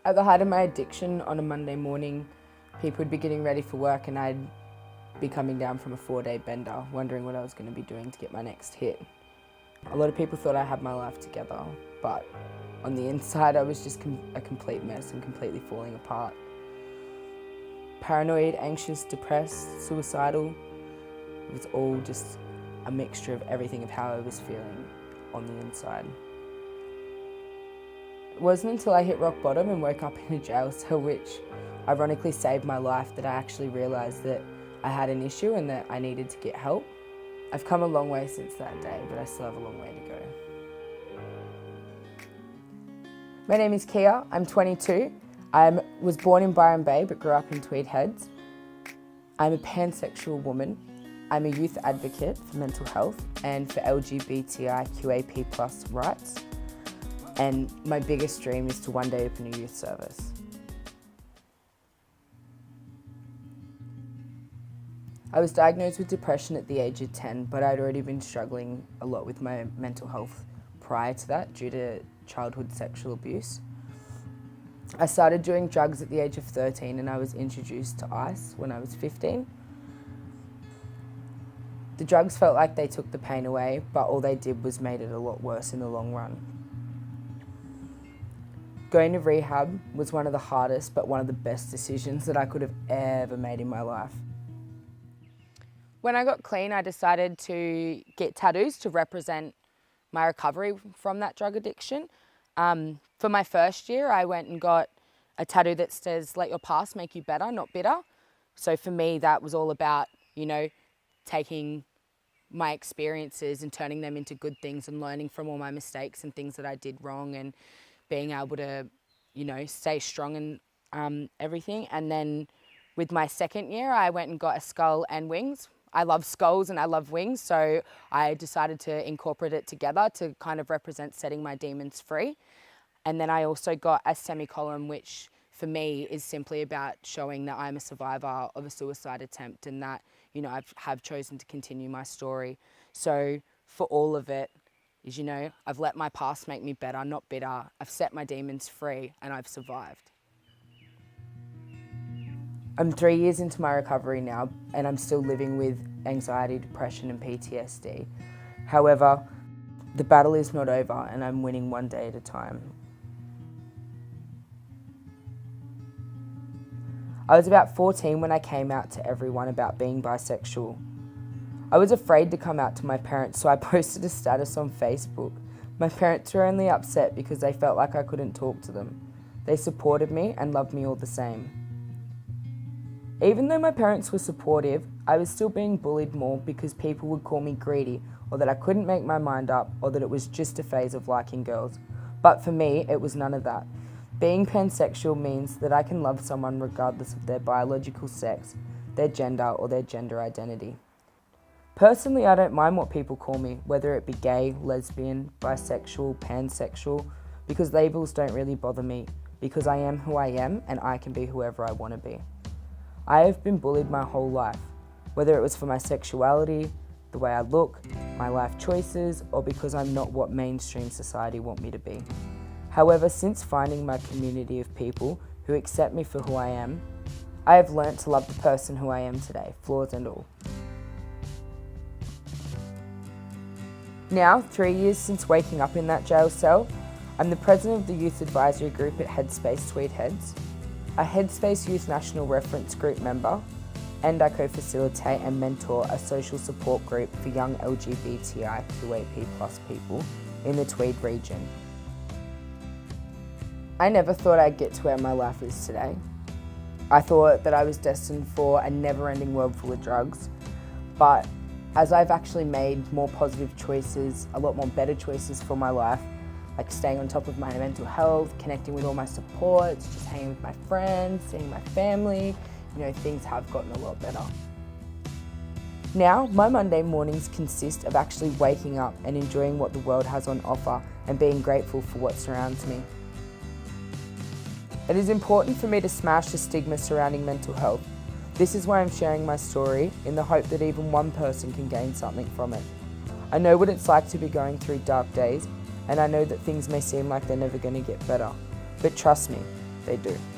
At the height of my addiction on a Monday morning, people would be getting ready for work and I'd be coming down from a 4-day bender, wondering what I was going to be doing to get my next hit. A lot of people thought I had my life together, but on the inside I was just a complete mess and completely falling apart. Paranoid, anxious, depressed, suicidal. It was all just a mixture of everything of how I was feeling on the inside. It wasn't until I hit rock bottom and woke up in a jail cell, which ironically saved my life, that I actually realised that I had an issue and that I needed to get help. I've come a long way since that day, but I still have a long way to go. My name is Keiah, I'm 22. I was born in Byron Bay but grew up in Tweed Heads. I'm a pansexual woman. I'm a youth advocate for mental health and for LGBTIQAP+ rights. And my biggest dream is to one day open a youth service. I was diagnosed with depression at the age of 10, but I'd already been struggling a lot with my mental health prior to that due to childhood sexual abuse. I started doing drugs at the age of 13 and I was introduced to ice when I was 15. The drugs felt like they took the pain away, but all they did was made it a lot worse in the long run. Going to rehab was one of the hardest but one of the best decisions that I could have ever made in my life. When I got clean, I decided to get tattoos to represent my recovery from that drug addiction. For my first year, I went and got a tattoo that says, "Let your past make you better, not bitter." So for me, that was all about, taking my experiences and turning them into good things and learning from all my mistakes and things that I did wrong and being able to, stay strong and everything. And then with my second year, I went and got a skull and wings. I love skulls and I love wings, so I decided to incorporate it together to kind of represent setting my demons free. And then I also got a semicolon, which for me is simply about showing that I'm a survivor of a suicide attempt and that, I have chosen to continue my story. So for all of it is, I've let my past make me better, not bitter. I've set my demons free and I've survived. I'm 3 years into my recovery now and I'm still living with anxiety, depression and PTSD. However, the battle is not over and I'm winning one day at a time. I was about 14 when I came out to everyone about being bisexual. I was afraid to come out to my parents, so I posted a status on Facebook. My parents were only upset because they felt like I couldn't talk to them. They supported me and loved me all the same. Even though my parents were supportive, I was still being bullied more because people would call me greedy or that I couldn't make my mind up or that it was just a phase of liking girls. But for me, it was none of that. Being pansexual means that I can love someone regardless of their biological sex, their gender or their gender identity. Personally, I don't mind what people call me, whether it be gay, lesbian, bisexual, pansexual, because labels don't really bother me because I am who I am and I can be whoever I want to be. I have been bullied my whole life, whether it was for my sexuality, the way I look, my life choices, or because I'm not what mainstream society want me to be. However, since finding my community of people who accept me for who I am, I have learnt to love the person who I am today, flaws and all. Now, 3 years since waking up in that jail cell, I'm the president of the youth advisory group at headspace Tweed Heads, a headspace youth national reference group member, and I co-facilitate and mentor a social support group for young LGBTIQAP+ people in the Tweed region. I never thought I'd get to where my life is today. I thought that I was destined for a never-ending world full of drugs, but as I've actually made more positive choices, a lot more better choices for my life, like staying on top of my mental health, connecting with all my supports, just hanging with my friends, seeing my family, things have gotten a lot better. Now, my Monday mornings consist of actually waking up and enjoying what the world has on offer and being grateful for what surrounds me. It is important for me to smash the stigma surrounding mental health. This is why I'm sharing my story in the hope that even one person can gain something from it. I know what it's like to be going through dark days, and I know that things may seem like they're never going to get better. But trust me, they do.